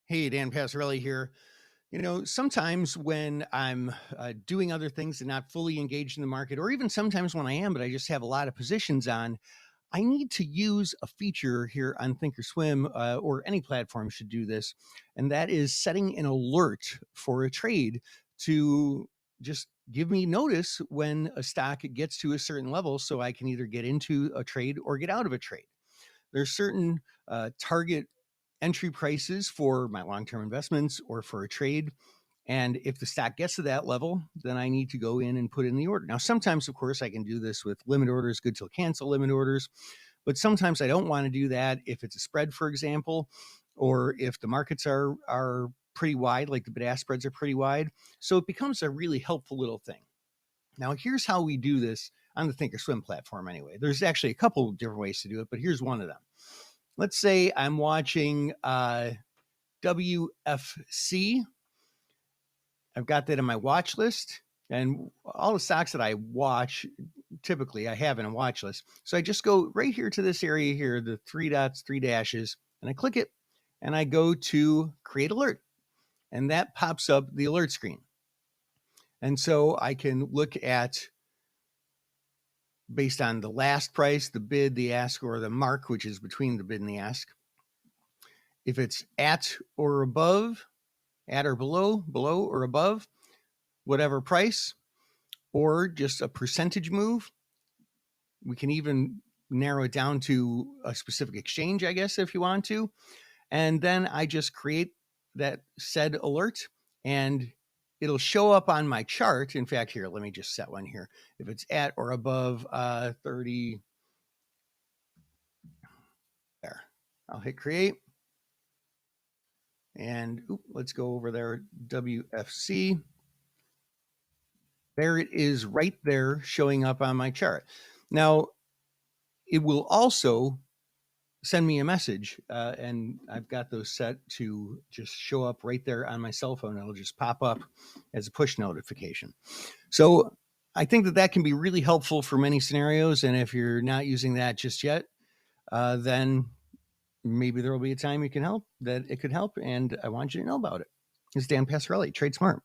Hey, Dan Passarelli here. Sometimes when I'm doing other things and not fully engaged in the market, or even sometimes when I am, but I just have a lot of positions on, I need to use a feature here on Thinkorswim or any platform should do this. And that is setting an alert for a trade to just give me notice when a stock gets to a certain level so I can either get into a trade or get out of a trade. There's certain target entry prices for my long-term investments or for a trade. And if the stock gets to that level, then I need to go in and put in the order. Now, sometimes, of course, I can do this with limit orders, good till cancel limit orders, but sometimes I don't want to do that if it's a spread, for example, or if the markets are pretty wide, like the bid-ask spreads are pretty wide. So it becomes a really helpful little thing. Now, here's how we do this on the Thinkorswim platform anyway. There's actually a couple of different ways to do it, but here's one of them. Let's say I'm watching WFC. I've got that in my watch list, and all the stocks that I watch, typically I have in a watch list. So I just go right here to this area here, the three dots, three dashes, and I click it, and I go to create alert, and that pops up the alert screen. And so I can look at, based on the last price, the bid, the ask, or the mark, which is between the bid and the ask. If it's at or above, at or below, below or above, whatever price, or just a percentage move. We can even narrow it down to a specific exchange, I guess, if you want to. And then I just create that said alert and it'll show up on my chart. In fact, here, let me just set one here. If it's at or above 30, there, I'll hit create. And let's go over there, WFC. There it is right there showing up on my chart. Now, it will also send me a message, and I've got those set to just show up right there on my cell phone. It'll just pop up as a push notification. So I think that can be really helpful for many scenarios. And if you're not using that just yet, then maybe there will be a time that it could help. And I want you to know about it. It's Dan Passarelli, Trade Smart.